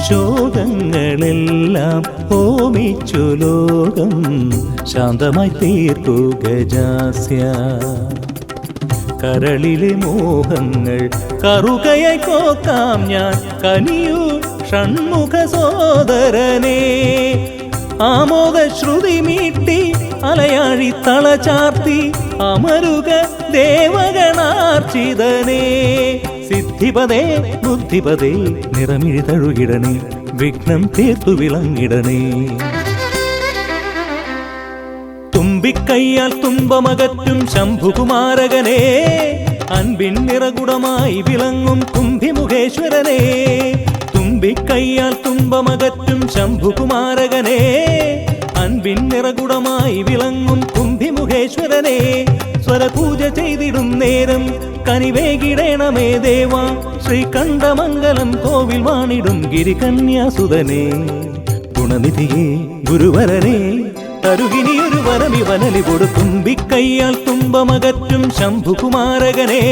ശോകങ്ങളെല്ലാം ഹോമിച്ചു ലോകം ശാന്തമായി തീർക്കുക ജാസ്യ കരളിലെ മോഹങ്ങൾ കറുകയായി കോക്കാം ഞാൻ കനിയൂ ഷൺമുഖ സോദരനെ ആമോദ ശ്രുതി മീട്ടി അലയാഴി തളചാർത്തി അമരുക ദേവഗണാർച്ചിതനേ സിദ്ധിപദേ ബുദ്ധിപദേ നിറമിഴി തഴുകിടണേ വിഘ്നം തീർത്തു വിളങ്ങിടണേ തുമ്പിക്കൈയാൽ തുമ്പമകറ്റും ശംഭുകുമാരകനെ അൻപിൻ നിറകുടമായി വിളങ്ങും കുംഭിമുഖേശ്വരനെ തുമ്പിക്കൈയാൽ തുമ്പമകറ്റും ശംഭുകുമാരകനെ അൻപിൻ നിറകുടമായി വിളങ്ങും കുംഭിമുഖേശ്വരനെ സ്വരപൂജ ചെയ്തിടും നേരം കനിവേകിടേണമേ ദേവ ശ്രീകണ്ഠമംഗലം കോവിൽ വാണിടും ഗിരികന്യാസുതനെ ഗുണനിധിയെ ഗുരുവരനെ തരുകിനിയൊരു വരമിവനലി കൊടുത്തുമ്പിക്കൈയാൽ തുമ്പമകറ്റും ശംഭുകുമാരകനെ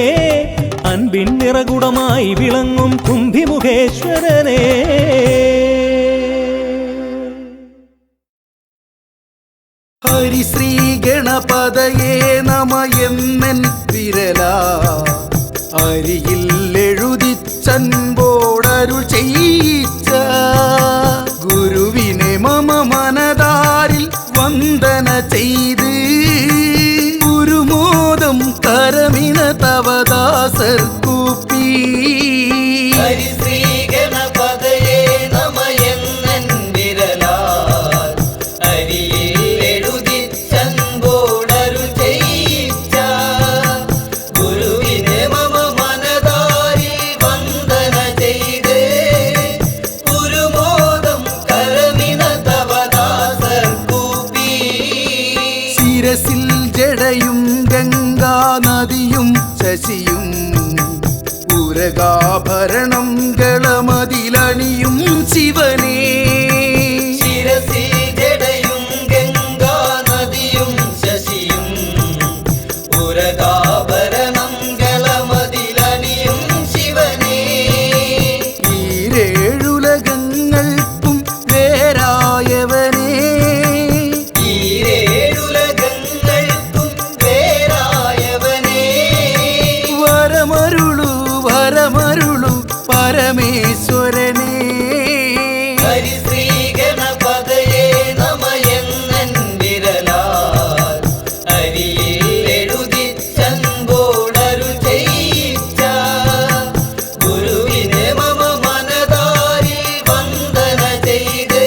അൻപിൻ നിറകുടമായി വിളങ്ങും കുംഭിമുഖേശ്വരനെ ഹരിശ്രീ ഗണപതയേ നമ എന്നൻ വിരല അരിയിൽ എഴുതിച്ചൻപോടരുൾ ചെയ്യിച്ച ഗുരുവിനെ മമ മനതാരിൽ വന്ദന ചെയ്ത് ഗുരുമോദം കരമിന തവദാസർ കൂപ്പി ശിരസിൽ ജടയും ഗംഗാ നദിയും ശശിയും ഉരകാഭരണം ഗളമതിലണിയും ശിവനേ ശിരസിൽ ജടയും ഗംഗാ നദിയും ശശിയും ഉരകാഭരണം ഗളമതിലണിയും ശിവനേ ഈരേഴുലകങ്ങൾക്കും വേരായവനേ വരമരുളു പരമേശ്വരനേ ഹരിശ്രീ ഗണപതയേ നമ എന്നൻ വിരലാൽ അരിയിൽ എഴുതിച്ചൻപോടരുൾ ചെയ്യിച്ച ഗുരുവിനെ മമ മനതാരിൽ വന്ദന ചെയ്ത്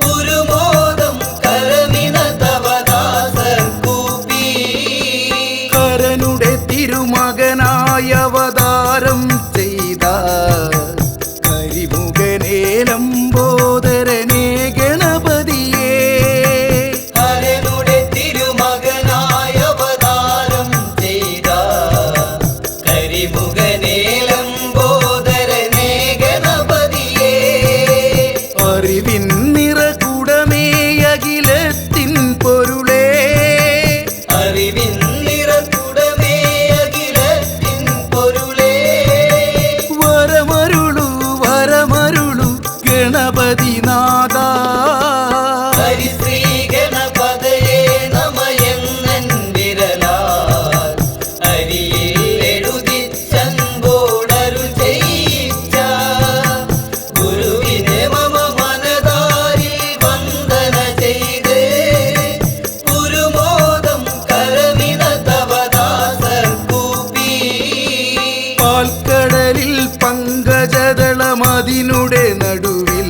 ഗുരുമോദം കരമിന തവദാസർ കൂപ്പി കരനുടെ തിരുമകനായ അവതാരം ചെയ്ത കരിമുഖനേലംബോദരനേ ഗണപതിയേ ഹരനുടെ തിരുമകനായ അവതാരം ചെയ്ത കരിമുഖനേലംബോദരനേ ഗണപതിയേ അറിവിൻ നിറകുടമേ അഖിലത്തിൻ പൊരുളേ അറിവിൻ നിറകുടമേ അഖിലത്തിൻ പൊരുളേ വരമരുളു ഗണപതിനാഥ ഹരിശ്രീ ഗണപതയേ നമ എന്നൻ വിരലാൽ അരിയിൽ എഴുതിച്ചൻപോടരുൾ ചെയ്യിച്ച ഗുരുവിനെ മമ മനതാരിൽ വന്ദന ചെയ്ത് ഗുരുമോദം കരമിന തവദാസർ കൂപ്പി പാൽക്കടലിൽ പങ്കജദളമതിനുടെ നടുവിൽ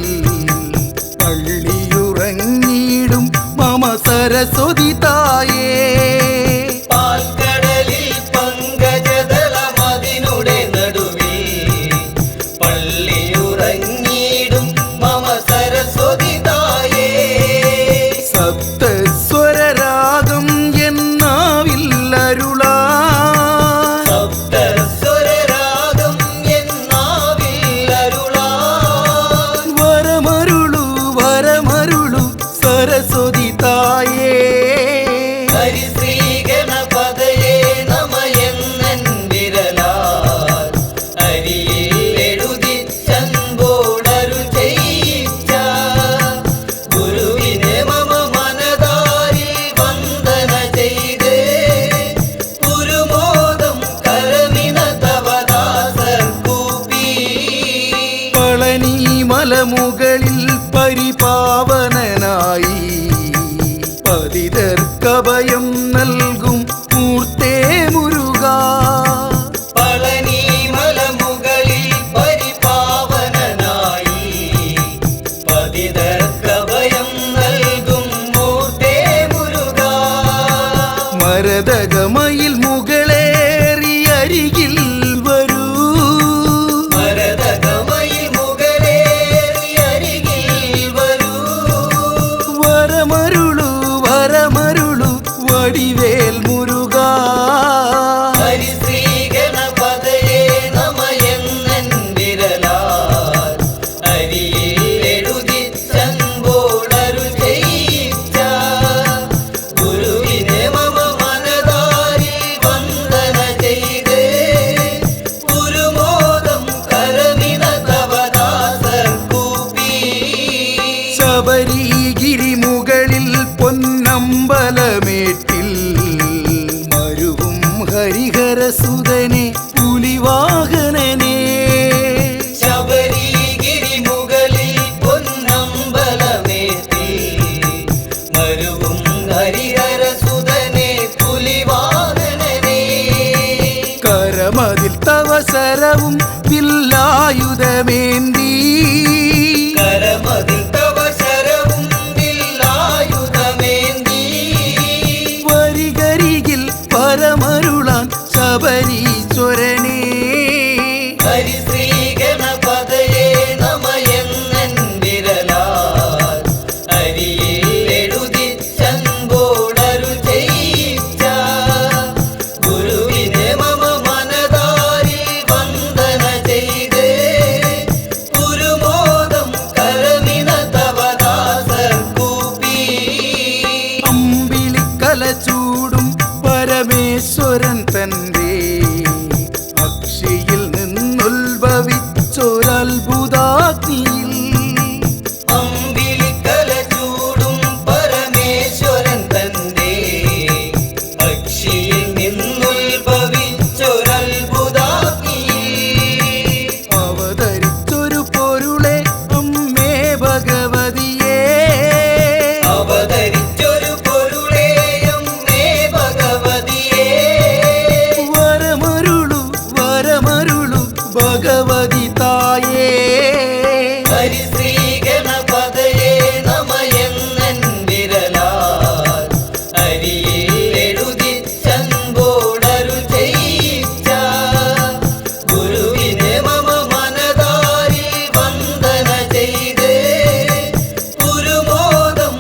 പള്ളിയുറങ്ങിടും മമ സരസ്വതി തായേ പാൽക്കടലിൽ പങ്കജദളമതിനുടെ നടുവിൽ പള്ളിയുറങ്ങിടും മമ സരസ്വതി തായേ സപ്തസ്വരരാഗം എന്നാവില്ലരുളാ സപ്തസ്വരരാഗം എന്നാവിൽ അരുളാൻ വരമരുളു സരസ്വതി തായേ മലമുകളിൽ പരിപാവനനായി പതിതർക്കഭയം നൽകും മൂർത്തേ മുരുകാ. പളനി മലമുകളിൽ പരിപാവനനായി പതിതർക്കഭയം നൽകും മൂർത്തേ മുരുകാ. മരതകമയിൽ മുകളേറി അരികിൽ വരൂ. മരതകമയിൽ മുകളേറി അരികിൽ വരൂ. വരമരുളു വരമരുളു വടിവേൽ മുരുകാ. ഹരിശ്രീ ഗണപതയേ നമയെന്നൻ വിരലാൽ അരിയിൽ എഴുതിച്ചൻപോടരുൾ ചെയ്യിച്ച ഗുരുവിനെ മമ മനതാരിൽ വന്ദന ചെയ്ത് ഗുരുമോദം കരമിന തവദാസർ കൂപ്പി. ശബരിഗിരി മുകളിൽ പൊന്നമ്പലമേട്ടിൽ മരുവും ഹരിഹരസുതനെ പുലിവാഹനനെ. ശബരിഗിരി മുകളിൽ പൊന്നമ്പലമേറ്റി മരുവും ഹരിഹരസുതനെ പുലിവാഹനനെ. കരമതിൽ തവ ശരവും വില്ലായുധമേന്തി. കരമതിൽ തവ ശരവും വില്ലായുധമേന്തി. വരികരികിൽ പരമരുളാൻ ശബരീശ്വരനെ. ഹരിശ്രീ ഗണപതയേ നമയെന്നൻ വിരലാൽ അരിയിൽ എഴുതിച്ചൻപോടരുൾ ചെയ്യിച്ച ഗുരുവിനെ മമ മനതാരിൽ വന്ദന ചെയ്ത് ഗുരുമോദം കരമിന തവദാസർ കൂപ്പി. അമ്പിളിക്കല ചൂടും പരമേശ്വരൻ തന്റെ അക്ഷിയിൽ നിന്നുത്ഭവിച്ചൊരത്ഭുതാഗ്നിയിൽ അമ്പിളിക്കല ചൂടും പരമേശ്വരൻ തന്റെ അക്ഷിയിൽ നിന്നുത്ഭവിച്ചൊരത്ഭുതാഗ്നി. അവതരിച്ചൊരു പൊരുളെ അമ്മേ ഭഗവതിയേ. അവതരിച്ചൊരു പൊരുളേയം മേ ഭഗവതിയേ. വരമരുളു വരമരുളു ഭഗവതി തായേ. ഹരിശ്രീ ഗണപതയേ നമയെന്നൻ വിരലാൽ അരിയിൽ എഴുതിച്ചൻപോടരുൾ ചെയ്യിച്ച ഗുരുവിനെ മമ മനതാരിൽ വന്ദന ചെയ്ത് ഗുരുമോദം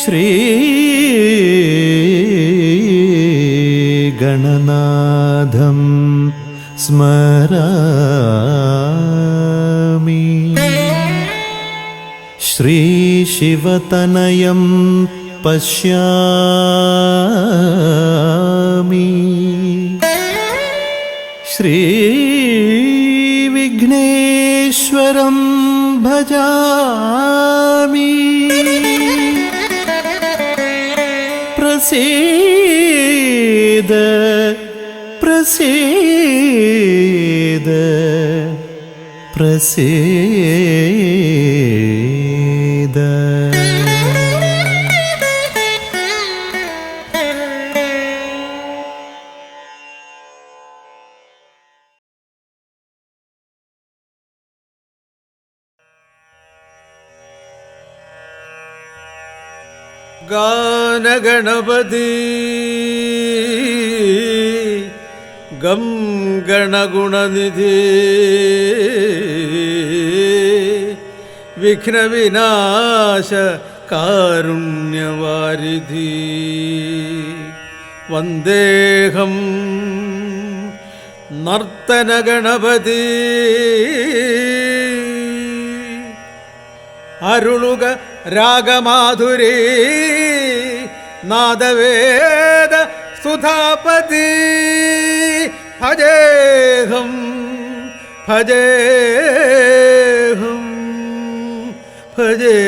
ശ്രീ ഗണനാഥം സ്മരാമി. ശ്രീ ശിവതനയം പശ്യാമി. ശ്രീ വിഘ്നേശ്വരം ഭജാമി. പ്രസീദ പ്രസീദ പ്രസീദ. ഗാനഗണപതി ഗം ഗണഗുണനിധി വിഘ്നവിനാശ കാരുണ്യവാരിധി. വന്ദേഹം നർത്തനഗണപതി. അരുളുക രാഗമാധുരി നാദവേദ സുധാപതി. ഭജേഹം ഭജേഹം ഭജേ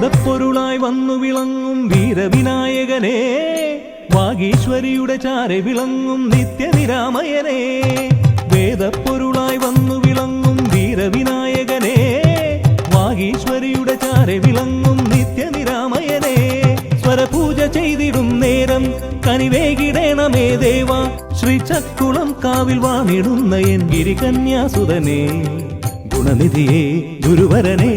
വേദപ്പൊരുളായി വന്നു വിളങ്ങും വീരവിനായകനെ, വാഗീശ്വരിയുടെ ചാരെ വിളങ്ങും നിത്യനിരാമയനെ. വേദപ്പൊരുളായി വന്നു വിളങ്ങും വീരവിനായകനെ, വാഗീശ്വരിയുടെ ചാരെ വിളങ്ങും നിത്യനിരാമയനെ. സ്വരപൂജ ചെയ്തിടും നേരം കനിവേകിടേണമേ ദേവ, ശ്രീചക്കുളം കാവിൽ വാണിടുന്ന എൻ ഗിരികന്യാസുതനെ. ഗുണനിധിയെ ഗുരുവരനെ,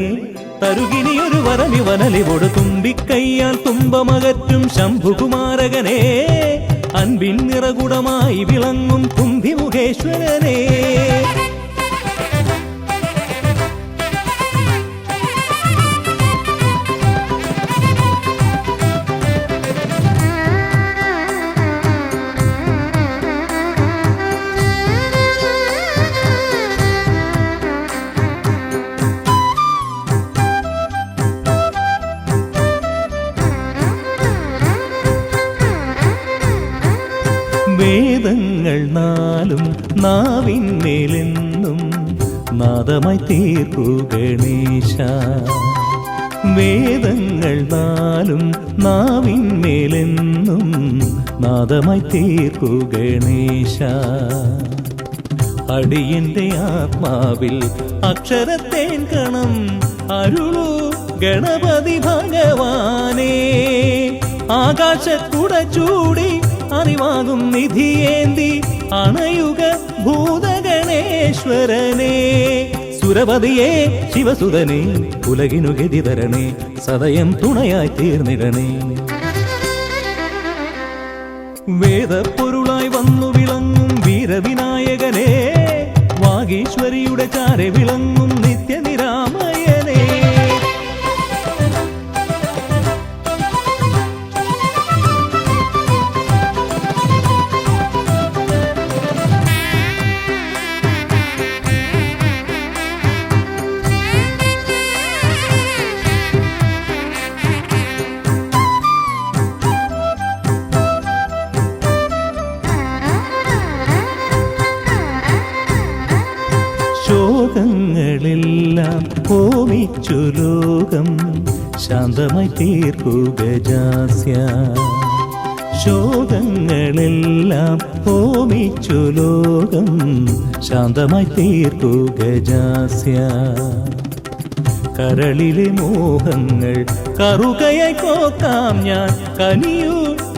തരുകിനിയൊരു വരമിവനലിവോട് തുമ്പിക്കയ്യാൽ തുമ്പമകറ്റും ശംഭുകുമാരകനെ. അൻപിൻ നിറകുടമായി വിളങ്ങും കുംഭിമുഖേശ്വരനെ. വേദങ്ങൾ നാലും നാവിന്മേലെന്നും നാദമായി തീർക്കൂ ഗണേശ. വേദങ്ങൾ നാലും നാവിന്മേലെന്നും നാദമായി തീർക്കൂ ഗണേശ. അടിയന്റെ ആത്മാവിൽ അക്ഷരത്തേൻ കണം അരുളൂ ഗണപതി ഭഗവാനേ. ആകാശക്കുട ചൂടി അറിവാകും നിധിയേന്തി അണയുക ഭൂതഗണേശ്വരനെ. സുരപതിയെ ശിവസുതനെ, ഉലകിനു ഗതിതരണേ, സദയം തുണയായി തീർന്നിടണേ. വേദപ്പൊരുളായി വന്നു വിളങ്ങും വീരവിനായകനെ, വാഗീശ്വരിയുടെ ചാരെ വിളങ്ങും നിത്യനിരാമയനെ. ശോകങ്ങളെല്ലാം ഹോമിച്ചു ലോകം ശാന്തമായി തീർക്കൂ ഗജാസ്യ. ശോകങ്ങളെല്ലാം ഹോമിച്ചു ലോകം ശാന്തമായി തീർക്കൂ ഗജാസ്യ. കരളിലെ മോഹങ്ങൾ കറുകയായി കോക്കാം ഞാൻ, കനിയൂ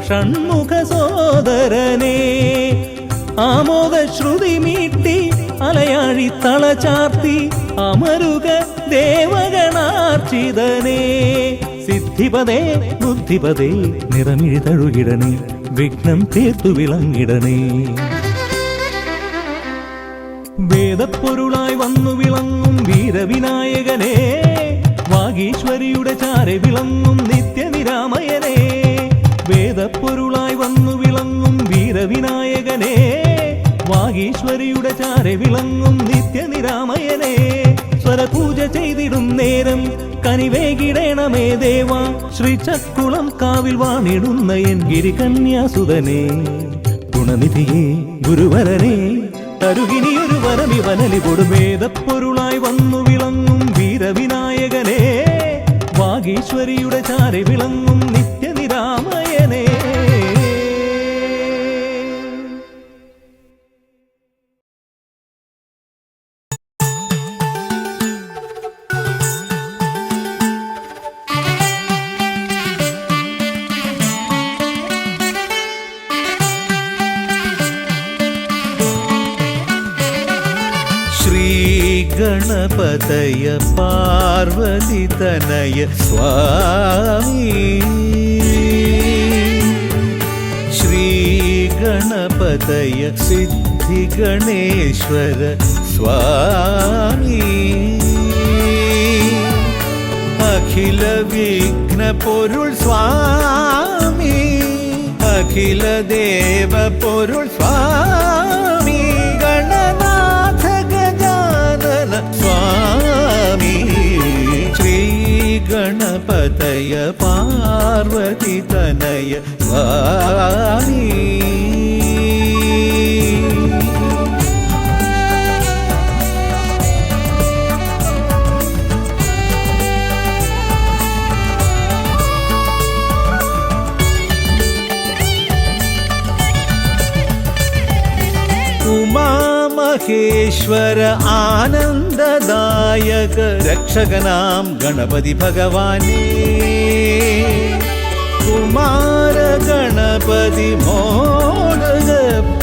ഷൺമുഖ സോദരനെ. ആമോദ ശ്രുതി മീട്ടി അലയാഴി തളചാർത്തി അമരുക ദേവഗണാർച്ചിതനേ. സിദ്ധിപദേ ബുദ്ധിപദേ നിറമിഴി തഴുകിടണേ, വിഘ്നം തീർത്തു വിളങ്ങിടണേ. വേദപ്പൊരുളായി വന്നു വിളങ്ങും വീരവിനായകനെ, വാഗീശ്വരിയുടെ ചാരെ വിളങ്ങും നിത്യനിരാമയനെ. വേദപ്പൊരുളായി വന്നു വിളങ്ങും വീരവിനായകനെ, വാഗീശ്വരിയുടെ ചാരെ വിളങ്ങും നിത്യനിരാമയനെ. സ്വരപൂജ ചെയ്തിടും നേരം കനിവേകിടേണമേ ദേവ, ശ്രീചക്കുളം കാവിൽ വാണിടുന്ന എൻ ഗിരികന്യാസുതനെ. ഗുണനിധിയെ ഗുരുവരനെ, തരുകിനിയൊരു വരമിവനലിവോട്. വേദപ്പൊരുളായി വന്നു വിളങ്ങും വീരവിനായകനെ, വാഗീശ്വരിയുടെ ചാരെ വിളങ്ങും നിത്യനിരാമയനെ. ഗണപതയ പാർവതി തനയ സ്വാമി. ശ്രീ ഗണപതയ സിദ്ധി ഗണേശ്വര സ്വാമി. അഖില വിഘ്ന പൊരുൾ സ്വാമി, അഖില ദേവ പൊരുൾ സ്വാമി. ഗണനാഥ ഗജാനന സ്വാമി. ശ്രീ ഗണപതയ പാർവതി തനയ സ്വാമി. മഹേശ്വര ആനന്ദദായക രക്ഷകനാം ഗണപതി ഭഗവാനേ കുമാര ഗണപതി മോദക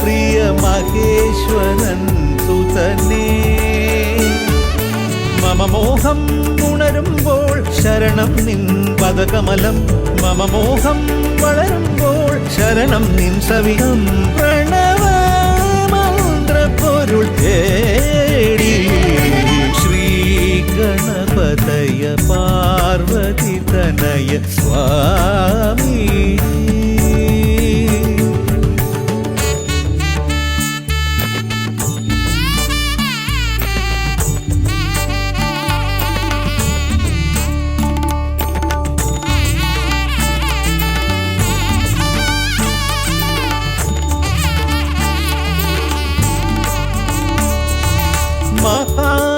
പ്രിയ മഹേശ്വരൻ സുതനേ മമ മോഹം ഉണരുമ്പോൾ ശരണം നിൻ പദകമലം മമ മോഹം വളരുമ്പോൾ ശരണം നിൻ സവിധം പ്രണവ മന്ത്രപ്പൊരുൾ തേടി ശ്രീ ഗണപതയ പാർവതി തനയ സ്വാമി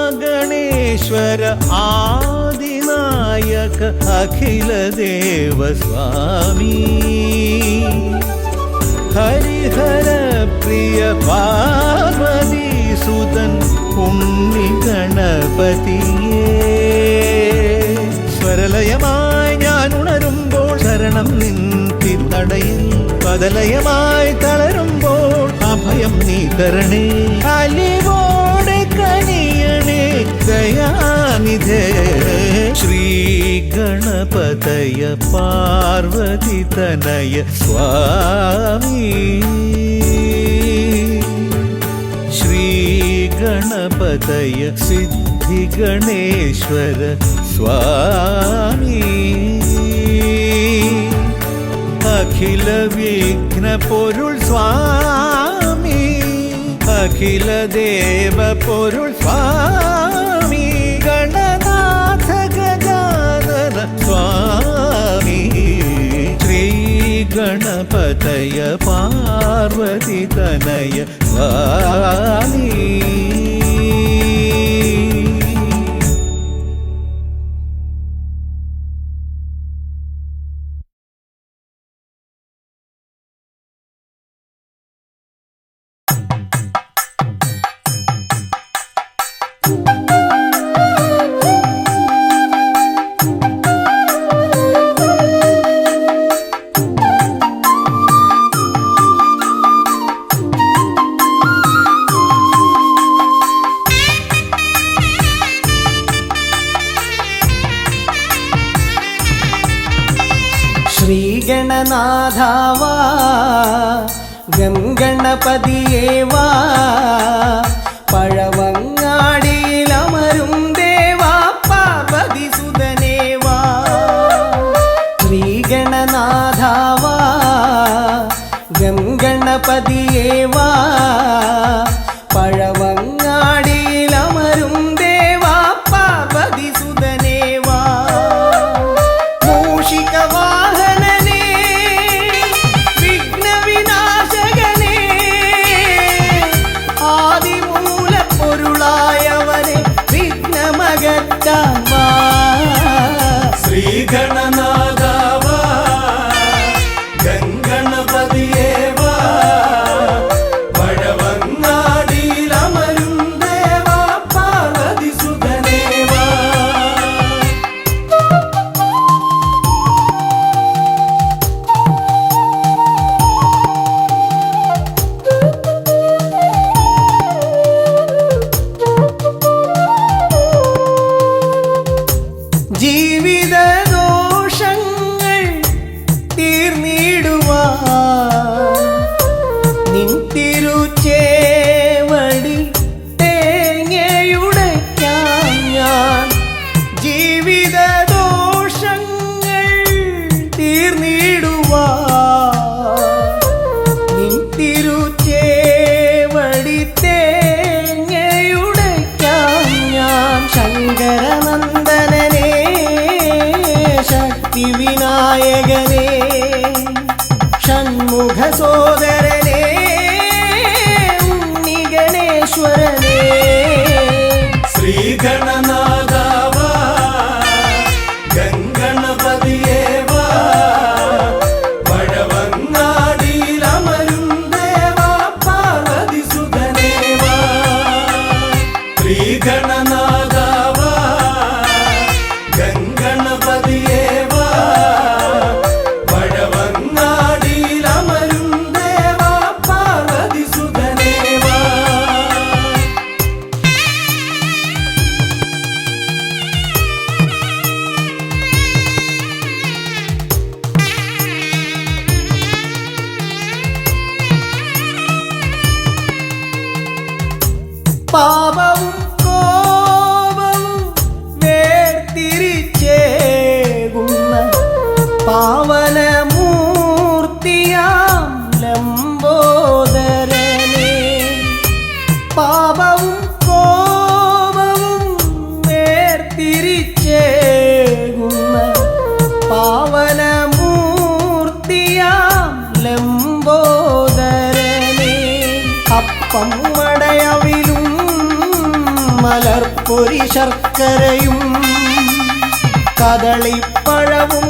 മഹാഗണേശ്വര ആദിനായക അഖില ദേവ സ്വാമി ഹരിഹര പ്രിയ പാർവതി സുതൻ ഉണ്ണി ഗണപതിയേ സ്വരലയമായി ഞാൻ ഉണരുമ്പോൾ ശരണം നിൻ തിരുനടയിൽ പദലയമായി തളരുമ്പോൾ അഭയം നീ തരണേ അലിവോടെ കനിയണേ ദയാനിധേ ശ്രീ ഗണപതയ പാർവതി തനയ സ്വാമി ശ്രീ ഗണപതയ സിദ്ധി ഗണേശ്വര സ്വാമി അഖില വിഘ്ന പൊരുൾ സ്വാമി അഖില ദേവ പൊരുൾ സ്വാമി ഗണനാഥ ഗജാനന സ്വാമി ശ്രീ ഗണപതയ പാർവതി തനയ സ്വാമി ശ്രീഗണനാഥാവാ ഗംഗണപതിയേവാ പഴവങ്ങാടിയിലമരും ദേവാ പാർവതി സുതനേവാ ശ്രീഗണനാഥാവാ ഗംഗണപതിയേവാ പഴവങ്ങാടിയിലമരും ദേവാ പാർവതി സുതനേവാ മൂഷികവാഹനനേ വിഘ്നവിനാശകനേ ആദിമൂലപ്പൊരുളായവനെ വിഘ്നമകറ്റാൻ വാ ശ്രീഗണനാഥാവാ ഗംഗണപതിയേവാ പഴവങ്ങാടിയിലമരും ദേവാ പാർവതി സുതനേവാ ജീവിത ദോഷങ്ങൾ തീർന്നിടുവാൻ നിൻ തിരുച്ചേവടി തേങ്ങയുടയ്ക്കാൻ ഞാൻ ജീവിത ദോഷങ്ങൾ തീർന്നിടുവാൻ നിൻ തിരുച്ചേവടി തേങ്ങയുടയ്ക്കാൻ ഞാൻ ശങ്കരനന്ദനനേ ശക്തി വിനായകനേ ഷൺമുഖ സോദരനേ ഉണ്ണി ഗണേശ്വരനേ ശ്രീഗണനാഥാവാ ഗംഗണപതിയേവാ പഴവങ്ങാടിയിലമരും ദേവാ പാർവതി സുതനേവാ പാവനമൂർത്തിയാം ലംബോദരനെ പാപവും കോപവും വേർതിരിച്ചേകുന്ന പാവനമൂർത്തിയാം ലംബോദരനെ അപ്പം മടയവിലും മലർപ്പൊരി ശർക്കരയും കദളിപ്പഴവും